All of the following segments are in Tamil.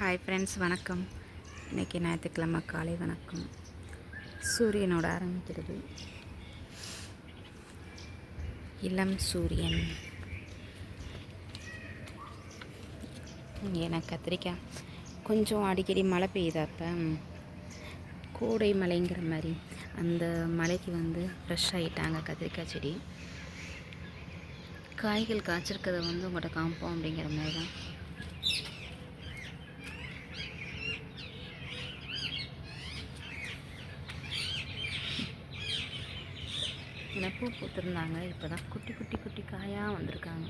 ஹாய் ஃப்ரெண்ட்ஸ், வணக்கம். இன்றைக்கி ஞாயிற்றுக்கிழமை காலை வணக்கம். சூரியனோட ஆரம்பிக்கிறது. இளம் சூரியன். எனக்கு கத்திரிக்காய் கொஞ்சம் அடிக்கடி மழை பெய்யுதாப்ப கோடை மழைங்கிற மாதிரி அந்த மழைக்கு ஃப்ரெஷ் ஆகிட்டாங்க கத்திரிக்காய் செடி. காய்கள் காய்ச்சிருக்கதை உங்கள்கிட்ட காமிப்போம் அப்படிங்கிற மாதிரி தான். பூ பூத்துருந்தாங்க. இப்போ தான் குட்டி குட்டி குட்டி காயாக வந்திருக்காங்க.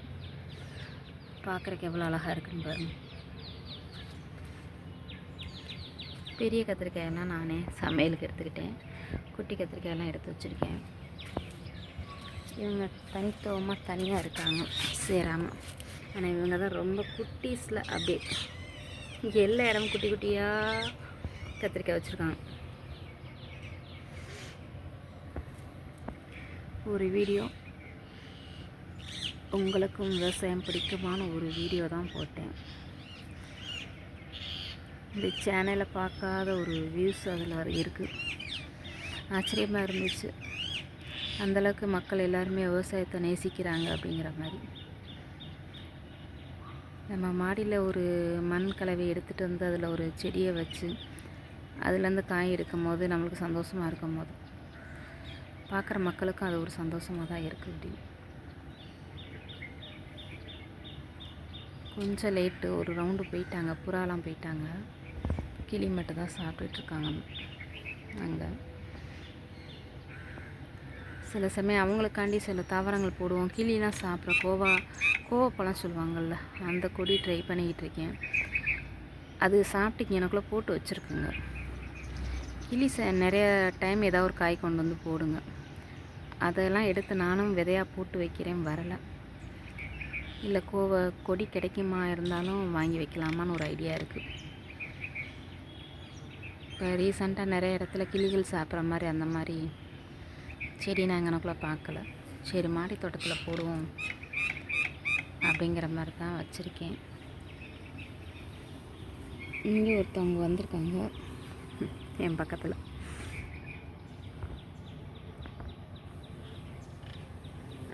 பார்க்குறக்கு எவ்வளோ அழகாக இருக்குன்னு பாருங்கள். பெரிய கத்திரிக்காயெல்லாம் நானே சமையலுக்கு எடுத்துக்கிட்டேன். குட்டி கத்திரிக்காயெல்லாம் எடுத்து வச்சுருக்கேன். இவங்க தனித்துவமாக தனியாக இருக்காங்க சேராமல். ஆனால் இவங்க தான் ரொம்ப குட்டீஸில் அப்படியே எல்லா இடமும் குட்டி குட்டியாக கத்திரிக்காய் வச்சுருக்காங்க. ஒரு வீடியோ உங்களுக்கும் விவசாயம் பிடிக்குமான ஒரு வீடியோ தான் போட்டேன். இந்த சேனலை பார்க்காத ஒரு வியூஸ் அதில் இருக்குது. ஆச்சரியமாக இருந்துச்சு. அந்தளவுக்கு மக்கள் எல்லாருமே விவசாயத்தை நேசிக்கிறாங்க அப்படிங்கிற மாதிரி. நம்ம மாடியில் ஒரு மண் கலவை எடுத்துகிட்டு வந்து அதில் ஒரு செடியை வச்சு அதுலேருந்து காய் எடுக்கும் போது நம்மளுக்கு சந்தோஷமாக இருக்கும் போது பார்க்குற மக்களுக்கும் அது ஒரு சந்தோஷமாக தான் இருக்குது. இப்படி கொஞ்சம் லேட்டு, ஒரு ரவுண்டு போயிட்டாங்க. புறாலாம் போயிட்டாங்க. கிளி மட்டும் தான் சாப்பிட்டுட்ருக்காங்க அங்கே. சில சமயம் அவங்களுக்காண்டி சில தாவரங்கள் போடுவோம். கிளிலாம் சாப்பிட்ற கோவப்பழம் சொல்லுவாங்கள்ல, அந்த கொடி ட்ரை பண்ணிக்கிட்டு இருக்கேன். அது சாப்பிட்டுக்கு எனக்குள்ளே போட்டு வச்சுருக்குங்க. கிளி நிறைய டைம் ஏதாவது ஒரு காய் கொண்டு வந்து போடுங்க. அதெல்லாம் எடுத்து நானும் விதையாக போட்டு வைக்கிறேன், வரலை. இல்லை கொடி கிடைக்குமா இருந்தாலும் வாங்கி வைக்கலாமான்னு ஒரு ஐடியா இருக்குது. இப்போ ரீசண்டாக நிறைய இடத்துல கிளிகள் சாப்பிட்ற மாதிரி அந்த மாதிரி செடி நான் எனக்குள்ளே பார்க்கல. சரி, மாடி தோட்டத்தில் போடுவோம் அப்படிங்கிற மாதிரி தான் வச்சுருக்கேன். இங்கே ஒருத்தவங்க வந்திருக்காங்க என் பக்கத்தில்.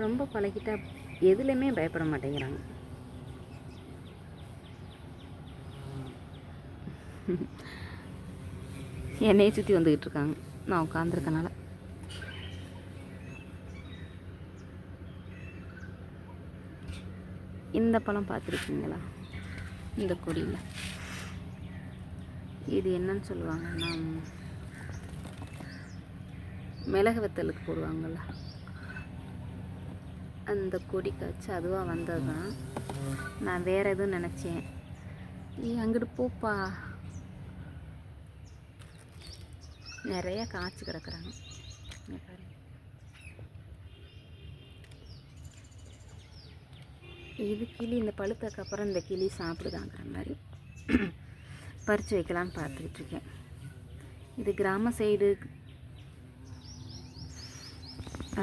ரொம்ப பழகிட்டா எதுலையுமே பயப்பட மாட்டேங்கிறாங்க. என்னையை சுற்றி வந்துக்கிட்டு இருக்காங்க நான் உட்காந்துருக்கனால. இந்த பழம் பார்த்துருக்கீங்களா? இந்த கொடியில் இது என்னன்னு சொல்லுவாங்கன்னா, மிளகு வத்தலுக்கு போடுவாங்கள்ல, அந்த கொடி காய்ச்சி அதுவாக வந்தது தான். நான் வேறு எதுவும் நினச்சேன். அங்கிட்டு போப்பா, நிறைய காய்ச்சி கிடக்குறாங்க. இது கிளி இந்த பழுத்தக்கு அப்புறம் இந்த கிளி சாப்பிடுதாங்கிற மாதிரி பறித்து வைக்கலான்னு பார்த்துக்கிட்டு இருக்கேன். இது கிராம சைடு.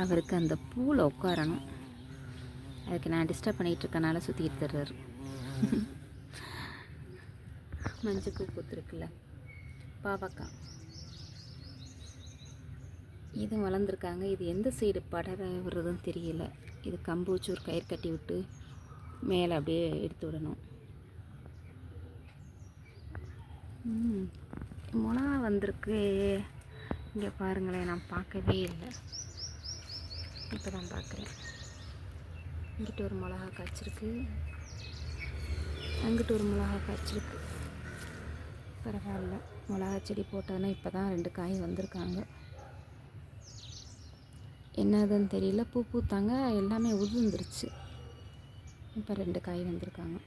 அவருக்கு அந்த பூவில் உட்காரணும். அதுக்கு நான் டிஸ்டர்ப் பண்ணிகிட்டு இருக்கனால சுற்றிட்டு தர்றாரு. மஞ்சள் பூ பூத்துருக்குல்ல, பாவக்காய் இது வளர்ந்துருக்காங்க. இது எந்த சைடு படர விடுறதுன்னு தெரியல. இது கம்பு வச்சு ஒரு கயிறு கட்டி விட்டு மேலே அப்படியே எடுத்து விடணும். மிளகா வந்திருக்கு. இங்கே பாருங்களேன், நான் பார்க்கவே இல்லை, இப்போ தான் பார்க்குறேன். இங்கிட்ட ஒரு மிளகா காய்ச்சிருக்கு, அங்கிட்ட ஒரு மிளகா காய்ச்சிருக்கு. பரவாயில்ல, மிளகா செடி போட்டோன்னா இப்போ தான் 2 காய் வந்திருக்காங்க. என்னதுன்னு தெரியல, பூ பூத்தாங்க, எல்லாமே உதிர்ந்துருச்சு. இப்போ 2 காய் வந்திருக்காங்க.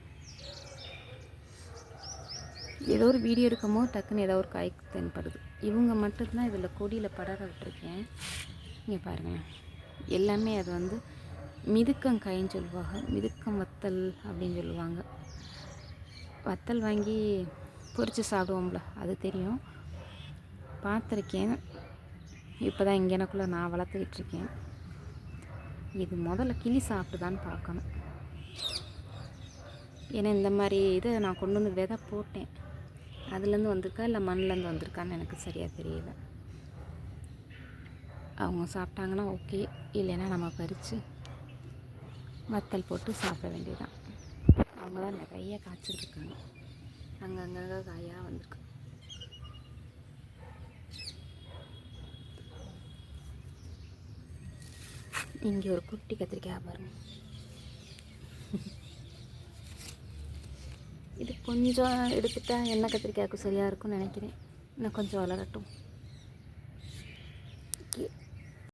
ஏதோ ஒரு வீடியோ எடுக்கும்போது டக்குன்னு ஏதோ ஒரு காய் தென்படுது. இவங்க மட்டும்தான் இதில் கொடியில் படர விட்டுருக்கேன். இங்கே பாருங்கள், எல்லாமே அது மிதுக்கங்காயின்னு சொல்லுவாங்க. மிதுக்கம் வத்தல் அப்படின்னு சொல்லுவாங்க. வத்தல் வாங்கி பொரித்து சாப்பிடுவோம்ல, அது தெரியும், பார்த்துருக்கேன். இப்போ தான் இங்கே எனக்குள்ளே நான் வளர்த்துக்கிட்டு இருக்கேன். இது முதல்ல கிளி சாப்பிட்டுதான்னு பார்க்கணும். ஏன்னா இந்த மாதிரி இதை நான் கொண்டு வந்து விதை போட்டேன். அதுலேருந்து வந்திருக்கா இல்லை மண்ணிலேருந்து வந்திருக்கான்னு எனக்கு சரியாக தெரியல. அவங்க சாப்பிட்டாங்கன்னா ஓகே, இல்லைன்னா நம்ம பறித்து வத்தல் போட்டு சாப்பிட வேண்டியதுதான். அவங்களாம் நிறைய காய்ச்சிருக்காங்க, அங்கங்கே காயாக வந்திருக்கு. இங்கே ஒரு குட்டி கத்திரிக்காய் பாருங்க. இது கொஞ்சம் எடுத்துட்டா எண்ணெய் கத்திரிக்காய்க்கு சரியாக இருக்கும்னு நினைக்கிறேன். இன்னும் கொஞ்சம் வளரட்டும்.